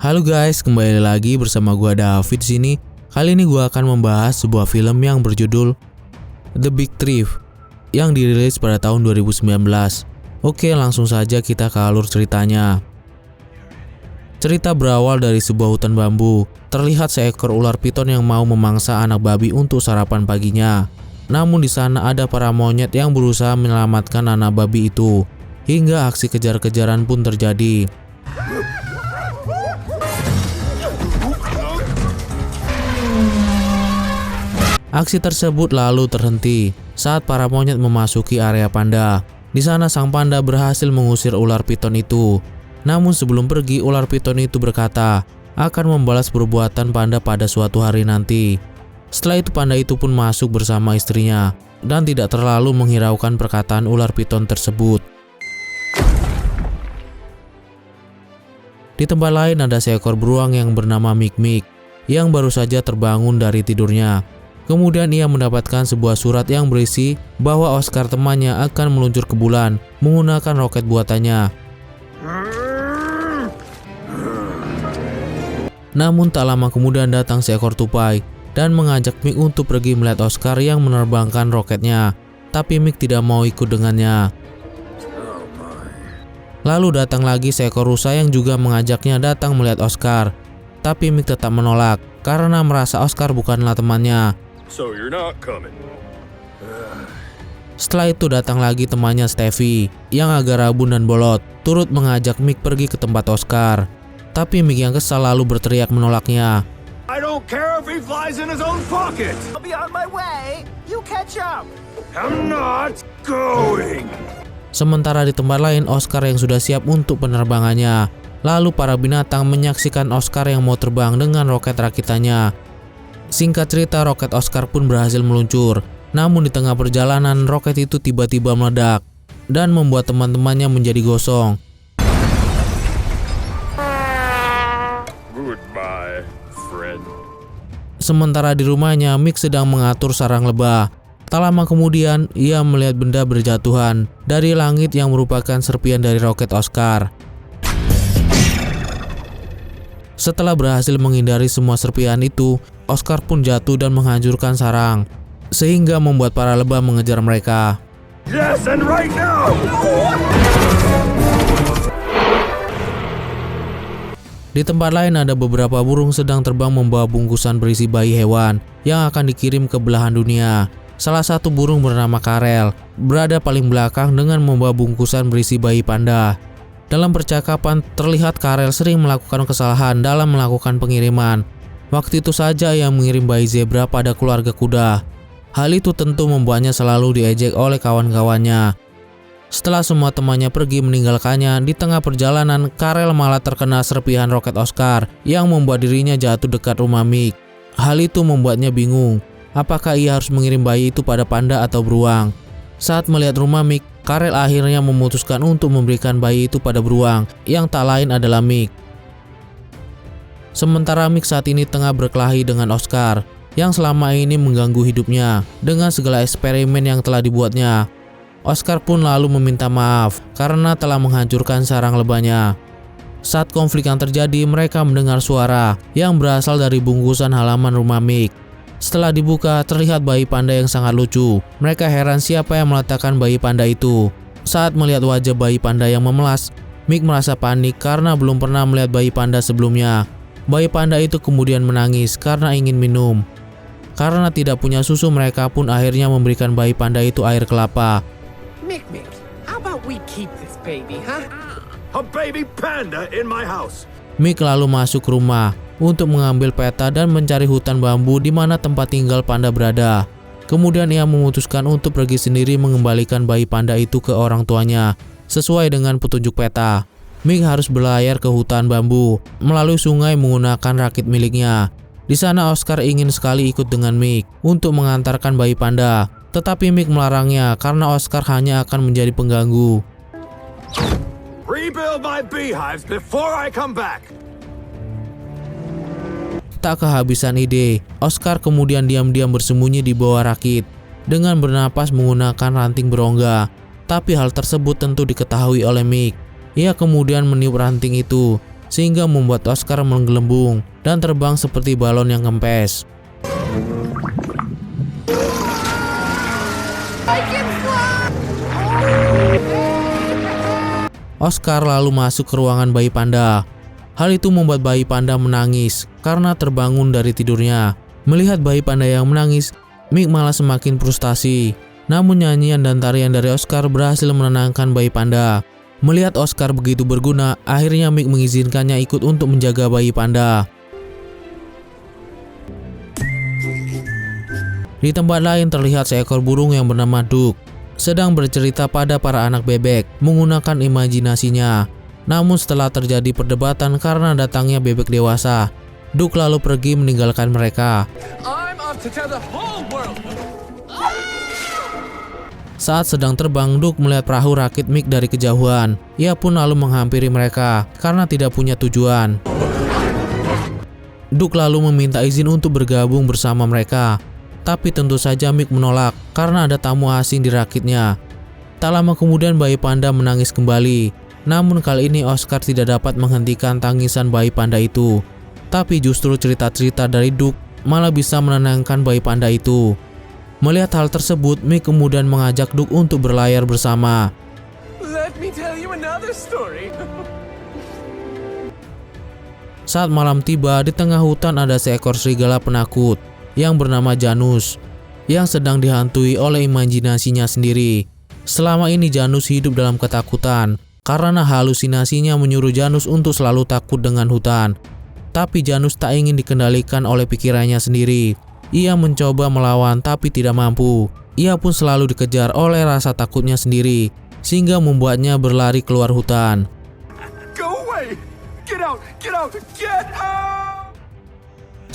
Halo guys, kembali lagi bersama gua David di sini. Kali ini gua akan membahas sebuah film yang berjudul The Big Thief yang dirilis pada tahun 2019. Oke, langsung saja kita ke alur ceritanya. Cerita berawal dari sebuah hutan bambu. Terlihat seekor ular piton yang mau memangsa anak babi untuk sarapan paginya. Namun di sana ada para monyet yang berusaha menyelamatkan anak babi itu. Hingga aksi kejar-kejaran pun terjadi. Aksi tersebut lalu terhenti saat para monyet memasuki area panda. Di sana sang panda berhasil mengusir ular piton itu. Namun sebelum pergi, ular piton itu berkata akan membalas perbuatan panda pada suatu hari nanti. Setelah itu panda itu pun masuk bersama istrinya dan tidak terlalu menghiraukan perkataan ular piton tersebut. Di tempat lain ada seekor beruang yang bernama Mik yang baru saja terbangun dari tidurnya. Kemudian ia mendapatkan sebuah surat yang berisi bahwa Oscar temannya akan meluncur ke bulan menggunakan roket buatannya. Namun tak lama kemudian datang seekor tupai dan mengajak Mik untuk pergi melihat Oscar yang menerbangkan roketnya. Tapi Mik tidak mau ikut dengannya. Lalu datang lagi seekor rusa yang juga mengajaknya datang melihat Oscar. Tapi Mik tetap menolak karena merasa Oscar bukanlah temannya. So you're not coming. Setelah itu datang lagi temannya Steffi yang agak rabun dan bolot, turut mengajak Mik pergi ke tempat Oscar. Tapi Mik yang kesal lalu berteriak menolaknya. I don't care if he flies in his own pocket. I'll be on my way. You catch up. I'm not going. Sementara di tempat lain Oscar yang sudah siap untuk penerbangannya. Lalu para binatang menyaksikan Oscar yang mau terbang dengan roket rakitannya. Singkat cerita, roket Oscar pun berhasil meluncur. Namun di tengah perjalanan roket itu tiba-tiba meledak dan membuat teman-temannya menjadi gosong. Goodbye, friend. Sementara di rumahnya, Mik sedang mengatur sarang lebah. Tak lama kemudian, ia melihat benda berjatuhan dari langit yang merupakan serpian dari roket Oscar. Setelah berhasil menghindari semua serpian itu, Oscar pun jatuh dan menghancurkan sarang, sehingga membuat para lebah mengejar mereka. Yes, and right now. Di tempat lain ada beberapa burung sedang terbang membawa bungkusan berisi bayi hewan yang akan dikirim ke belahan dunia. Salah satu burung bernama Karel berada paling belakang dengan membawa bungkusan berisi bayi panda. Dalam percakapan terlihat Karel sering melakukan kesalahan dalam melakukan pengiriman. Waktu itu saja ia mengirim bayi zebra pada keluarga kuda. Hal itu tentu membuatnya selalu diejek oleh kawan-kawannya. Setelah semua temannya pergi meninggalkannya, di tengah perjalanan Karel malah terkena serpihan roket Oscar yang membuat dirinya jatuh dekat rumah Mik. Hal itu membuatnya bingung. Apakah ia harus mengirim bayi itu pada panda atau beruang? Saat melihat rumah Mik, Karel akhirnya memutuskan untuk memberikan bayi itu pada beruang yang tak lain adalah Mik. Sementara Mik saat ini tengah berkelahi dengan Oscar yang selama ini mengganggu hidupnya dengan segala eksperimen yang telah dibuatnya. Oscar pun lalu meminta maaf karena telah menghancurkan sarang lebahnya. Saat konflik yang terjadi, mereka mendengar suara yang berasal dari bungkusan halaman rumah Mik. Setelah dibuka, terlihat bayi panda yang sangat lucu. Mereka heran siapa yang meletakkan bayi panda itu. Saat melihat wajah bayi panda yang memelas, Mik merasa panik karena belum pernah melihat bayi panda sebelumnya. Bayi panda itu kemudian menangis karena ingin minum. Karena tidak punya susu, mereka pun akhirnya memberikan bayi panda itu air kelapa. Mick, how about we keep this baby, huh? A baby panda in my house. Mik lalu masuk ke rumah untuk mengambil peta dan mencari hutan bambu di mana tempat tinggal panda berada. Kemudian ia memutuskan untuk pergi sendiri mengembalikan bayi panda itu ke orang tuanya sesuai dengan petunjuk peta. Mik harus berlayar ke hutan bambu melalui sungai menggunakan rakit miliknya. Di sana Oscar ingin sekali ikut dengan Mik untuk mengantarkan bayi panda, tetapi Mik melarangnya karena Oscar hanya akan menjadi pengganggu. Rebuild my beehives before I come back. Tak kehabisan ide, Oscar kemudian diam-diam bersembunyi di bawah rakit dengan bernapas menggunakan ranting berongga. Tapi hal tersebut tentu diketahui oleh Mik. Ia kemudian meniup ranting itu sehingga membuat Oscar menggelembung dan terbang seperti balon yang kempes. Oscar lalu masuk ke ruangan bayi panda. Hal itu membuat bayi panda menangis karena terbangun dari tidurnya. Melihat bayi panda yang menangis, Mick malah semakin frustasi. Namun nyanyian dan tarian dari Oscar berhasil menenangkan bayi panda. Melihat Oscar begitu berguna, akhirnya Mick mengizinkannya ikut untuk menjaga bayi panda. Di tempat lain terlihat seekor burung yang bernama Duck sedang bercerita pada para anak bebek menggunakan imajinasinya. Namun setelah terjadi perdebatan karena datangnya bebek dewasa, Duck lalu pergi meninggalkan mereka. I'm off to tell the whole world. Saat sedang terbang, Duck melihat perahu rakit Mick dari kejauhan. Ia pun lalu menghampiri mereka karena tidak punya tujuan. Duck lalu meminta izin untuk bergabung bersama mereka. Tapi tentu saja Mick menolak karena ada tamu asing di rakitnya. Tak lama kemudian bayi panda menangis kembali. Namun kali ini Oscar tidak dapat menghentikan tangisan bayi panda itu. Tapi justru cerita-cerita dari Duck malah bisa menenangkan bayi panda itu. Melihat hal tersebut, Mick kemudian mengajak Duck untuk berlayar bersama. Let me tell you another story. Saat malam tiba, di tengah hutan ada seekor serigala penakut yang bernama Janus yang sedang dihantui oleh imajinasinya sendiri. Selama ini Janus hidup dalam ketakutan karena halusinasinya menyuruh Janus untuk selalu takut dengan hutan. Tapi Janus tak ingin dikendalikan oleh pikirannya sendiri. Ia mencoba melawan tapi tidak mampu. Ia pun selalu dikejar oleh rasa takutnya sendiri, sehingga membuatnya berlari keluar hutan. Go away! Get out! Get out! Get out!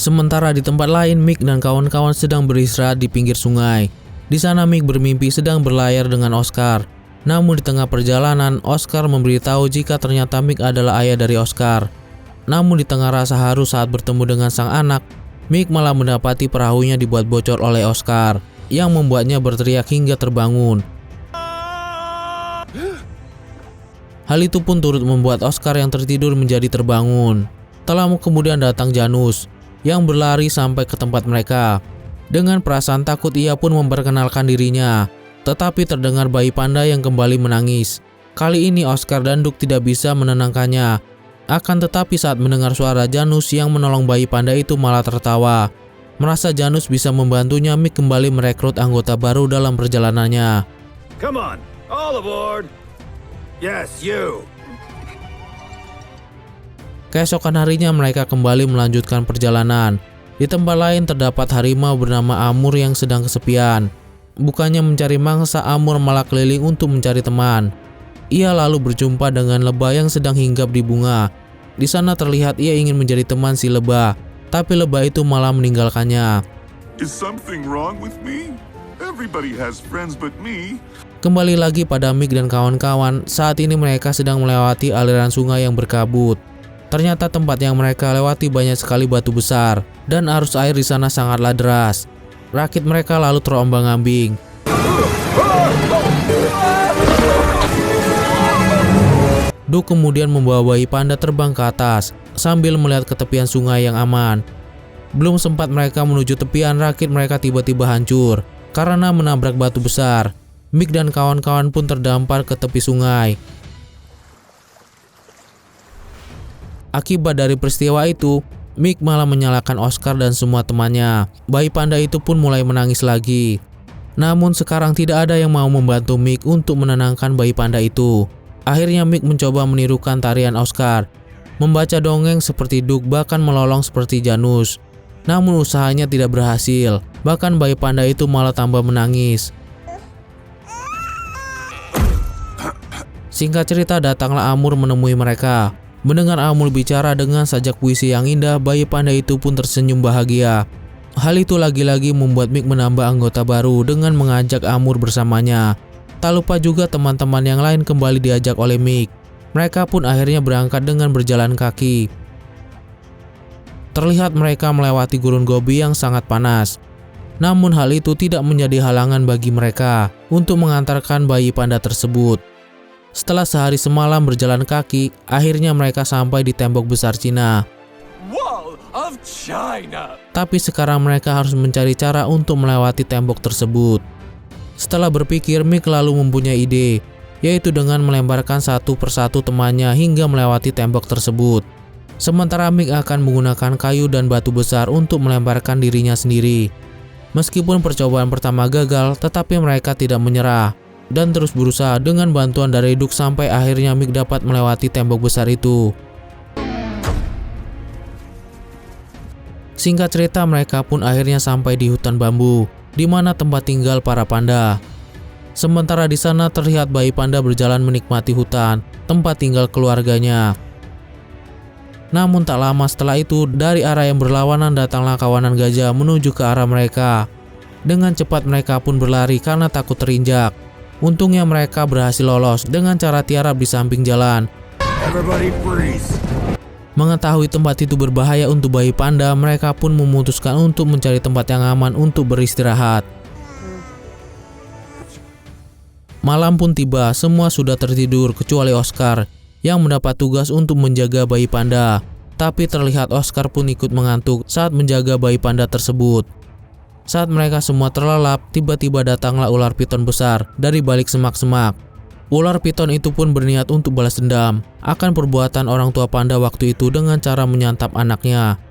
Sementara di tempat lain, Mick dan kawan-kawan sedang beristirahat di pinggir sungai. Di sana Mick bermimpi sedang berlayar dengan Oscar. Namun di tengah perjalanan, Oscar memberitahu jika ternyata Mick adalah ayah dari Oscar. Namun di tengah rasa haru saat bertemu dengan sang anak, Mick malah mendapati perahunya dibuat bocor oleh Oscar, yang membuatnya berteriak hingga terbangun. Hal itu pun turut membuat Oscar yang tertidur menjadi terbangun. Tak lama kemudian datang Janus, yang berlari sampai ke tempat mereka. Dengan perasaan takut ia pun memperkenalkan dirinya. Tetapi terdengar bayi panda yang kembali menangis. Kali ini Oscar dan Duck tidak bisa menenangkannya. Akan tetapi saat mendengar suara Janus yang menolong bayi panda itu malah tertawa. Merasa Janus bisa membantunya, Mick kembali merekrut anggota baru dalam perjalanannya. Come on, all aboard! Yes, you! Keesokan harinya mereka kembali melanjutkan perjalanan. Di tempat lain terdapat harimau bernama Amur yang sedang kesepian. Bukannya mencari mangsa, Amur malah keliling untuk mencari teman. Ia lalu berjumpa dengan lebah yang sedang hinggap di bunga. Di sana terlihat ia ingin menjadi teman si lebah, tapi lebah itu malah meninggalkannya. Is something wrong with me? Everybody has friends but me. Kembali lagi pada Mick dan kawan-kawan, saat ini mereka sedang melewati aliran sungai yang berkabut. Ternyata tempat yang mereka lewati banyak sekali batu besar, dan arus air di sana sangatlah deras. Rakit mereka lalu terombang-ambing. Duck kemudian membawa bayi panda terbang ke atas sambil melihat ke tepian sungai yang aman. Belum sempat mereka menuju tepian, rakit mereka tiba-tiba hancur karena menabrak batu besar. Mick dan kawan-kawan pun terdampar ke tepi sungai. Akibat dari peristiwa itu, Mick malah menyalahkan Oscar dan semua temannya. Bayi panda itu pun mulai menangis lagi. Namun sekarang tidak ada yang mau membantu Mick untuk menenangkan bayi panda itu. Akhirnya Mick mencoba menirukan tarian Oscar, membaca dongeng seperti Duck, bahkan melolong seperti Janus. Namun usahanya tidak berhasil. Bahkan bayi panda itu malah tambah menangis. Singkat cerita, datanglah Amur menemui mereka. Mendengar Amur bicara dengan sajak puisi yang indah, bayi panda itu pun tersenyum bahagia. Hal itu lagi-lagi membuat Mick menambah anggota baru dengan mengajak Amur bersamanya. Tak lupa juga teman-teman yang lain kembali diajak oleh Mick. Mereka pun akhirnya berangkat dengan berjalan kaki. Terlihat mereka melewati gurun Gobi yang sangat panas. Namun hal itu tidak menjadi halangan bagi mereka untuk mengantarkan bayi panda tersebut. Setelah sehari semalam berjalan kaki, akhirnya mereka sampai di tembok besar Cina. Wall of China. Tapi sekarang mereka harus mencari cara untuk melewati tembok tersebut. Setelah berpikir, Mick lalu mempunyai ide, yaitu dengan melemparkan satu persatu temannya hingga melewati tembok tersebut. Sementara Mick akan menggunakan kayu dan batu besar untuk melemparkan dirinya sendiri. Meskipun percobaan pertama gagal, tetapi mereka tidak menyerah dan terus berusaha dengan bantuan dari Duke sampai akhirnya Mick dapat melewati tembok besar itu. Singkat cerita, mereka pun akhirnya sampai di hutan bambu, di mana tempat tinggal para panda. Sementara di sana terlihat bayi panda berjalan menikmati hutan, tempat tinggal keluarganya. Namun tak lama setelah itu, dari arah yang berlawanan datanglah kawanan gajah menuju ke arah mereka. Dengan cepat mereka pun berlari karena takut terinjak. Untungnya mereka berhasil lolos dengan cara tiarap di samping jalan. Everybody freeze. Mengetahui tempat itu berbahaya untuk bayi panda, mereka pun memutuskan untuk mencari tempat yang aman untuk beristirahat. Malam pun tiba, semua sudah tertidur kecuali Oscar yang mendapat tugas untuk menjaga bayi panda. Tapi terlihat Oscar pun ikut mengantuk saat menjaga bayi panda tersebut. Saat mereka semua terlelap, tiba-tiba datanglah ular piton besar dari balik semak-semak. Ular piton itu pun berniat untuk balas dendam akan perbuatan orang tua panda waktu itu dengan cara menyantap anaknya.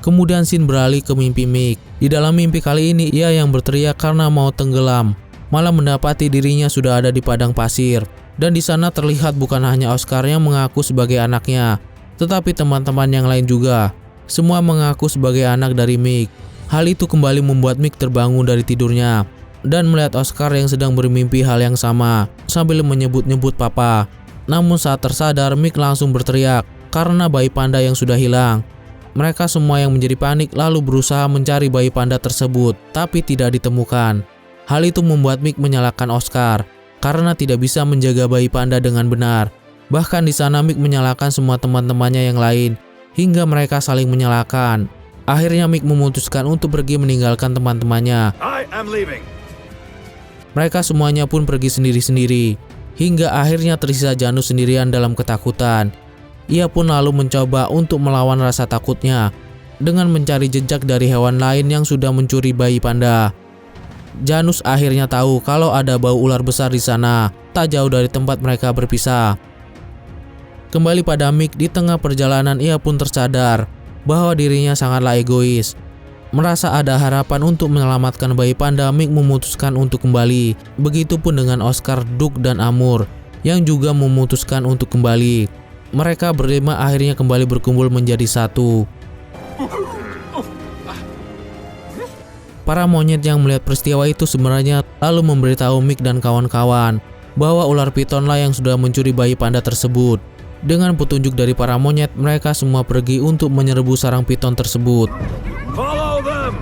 Kemudian scene beralih ke mimpi Mick. Di dalam mimpi kali ini ia yang berteriak karena mau tenggelam, malah mendapati dirinya sudah ada di padang pasir. Dan di sana terlihat bukan hanya Oscar yang mengaku sebagai anaknya, tetapi teman-teman yang lain juga. Semua mengaku sebagai anak dari Mick. Hal itu kembali membuat Mick terbangun dari tidurnya dan melihat Oscar yang sedang bermimpi hal yang sama sambil menyebut-nyebut papa. Namun saat tersadar, Mick langsung berteriak karena bayi panda yang sudah hilang. Mereka semua yang menjadi panik lalu berusaha mencari bayi panda tersebut, tapi tidak ditemukan. Hal itu membuat Mick menyalahkan Oscar karena tidak bisa menjaga bayi panda dengan benar. Bahkan di sana Mick menyalahkan semua teman-temannya yang lain hingga mereka saling menyalahkan. Akhirnya Mick memutuskan untuk pergi meninggalkan teman-temannya. I am leaving. Mereka semuanya pun pergi sendiri-sendiri hingga akhirnya tersisa Janus sendirian dalam ketakutan. Ia pun lalu mencoba untuk melawan rasa takutnya dengan mencari jejak dari hewan lain yang sudah mencuri bayi panda. Janus akhirnya tahu kalau ada bau ular besar di sana, tak jauh dari tempat mereka berpisah. Kembali pada Mick, di tengah perjalanan ia pun tersadar bahwa dirinya sangatlah egois. Merasa ada harapan untuk menyelamatkan bayi panda, Mick memutuskan untuk kembali. Begitupun dengan Oscar, Duke, dan Amur yang juga memutuskan untuk kembali. Mereka berlima akhirnya kembali berkumpul menjadi satu. Para monyet yang melihat peristiwa itu sebenarnya lalu memberitahu Mick dan kawan-kawan bahwa ular pitonlah yang sudah mencuri bayi panda tersebut. Dengan petunjuk dari para monyet, mereka semua pergi untuk menyerbu sarang piton tersebut. Follow them.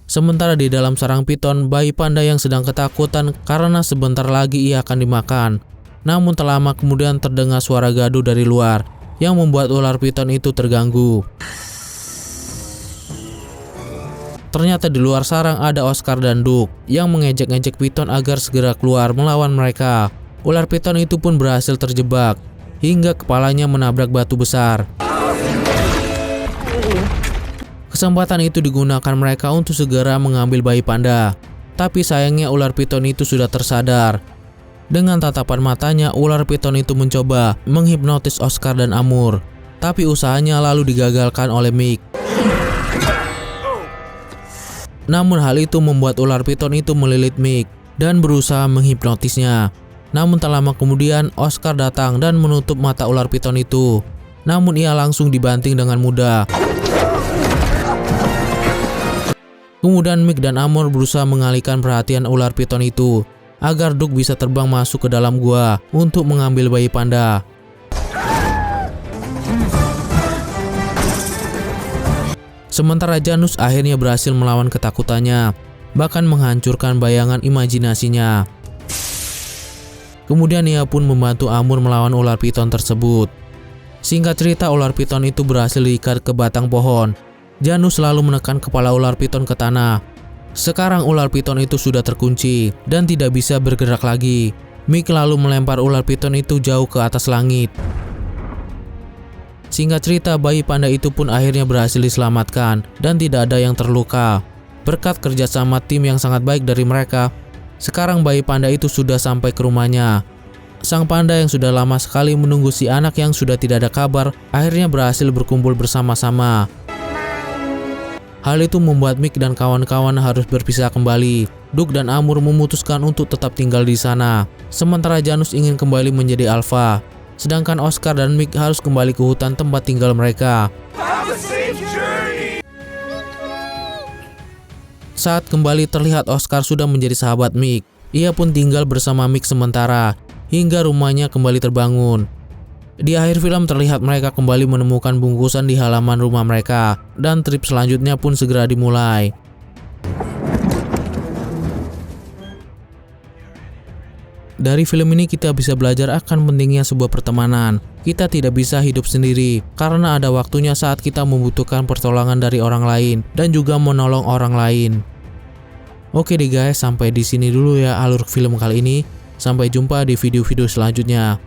Sementara di dalam sarang piton, bayi panda yang sedang ketakutan karena sebentar lagi ia akan dimakan. Namun tak lama kemudian terdengar suara gaduh dari luar yang membuat ular piton itu terganggu. Ternyata di luar sarang ada Oscar dan Duke yang mengejek-ngejek piton agar segera keluar melawan mereka. Ular piton itu pun berhasil terjebak hingga kepalanya menabrak batu besar. Kesempatan itu digunakan mereka untuk segera mengambil bayi panda. Tapi sayangnya ular piton itu sudah tersadar. Dengan tatapan matanya, ular piton itu mencoba menghipnotis Oscar dan Amur. Tapi usahanya lalu digagalkan oleh Mick. Namun hal itu membuat ular piton itu melilit Mick dan berusaha menghipnotisnya. Namun tak lama kemudian Oscar datang dan menutup mata ular piton itu. Namun ia langsung dibanting dengan mudah. Kemudian Mick dan Amur berusaha mengalihkan perhatian ular piton itu agar Duke bisa terbang masuk ke dalam gua untuk mengambil bayi panda. Sementara Janus akhirnya berhasil melawan ketakutannya, bahkan menghancurkan bayangan imajinasinya. Kemudian ia pun membantu Amur melawan ular piton tersebut. Singkat cerita, ular piton itu berhasil diikat ke batang pohon. Janus selalu menekan kepala ular piton ke tanah. Sekarang ular piton itu sudah terkunci dan tidak bisa bergerak lagi. Mick lalu melempar ular piton itu jauh ke atas langit. Singkat cerita, bayi panda itu pun akhirnya berhasil diselamatkan dan tidak ada yang terluka. Berkat kerjasama tim yang sangat baik dari mereka, sekarang bayi panda itu sudah sampai ke rumahnya. Sang panda yang sudah lama sekali menunggu si anak yang sudah tidak ada kabar, akhirnya berhasil berkumpul bersama-sama. Hal itu membuat Mick dan kawan-kawan harus berpisah kembali. Duke dan Amur memutuskan untuk tetap tinggal di sana, sementara Janus ingin kembali menjadi alfa. Sedangkan Oscar dan Mick harus kembali ke hutan tempat tinggal mereka. Have a safe journey! Saat kembali terlihat Oscar sudah menjadi sahabat Mick. Ia pun tinggal bersama Mick sementara, hingga rumahnya kembali terbangun. Di akhir film terlihat mereka kembali menemukan bungkusan di halaman rumah mereka, dan trip selanjutnya pun segera dimulai. Dari film ini kita bisa belajar akan pentingnya sebuah pertemanan. Kita tidak bisa hidup sendiri, karena ada waktunya saat kita membutuhkan pertolongan dari orang lain, dan juga menolong orang lain. Oke deh guys, sampai di sini dulu ya alur film kali ini. Sampai jumpa di video-video selanjutnya.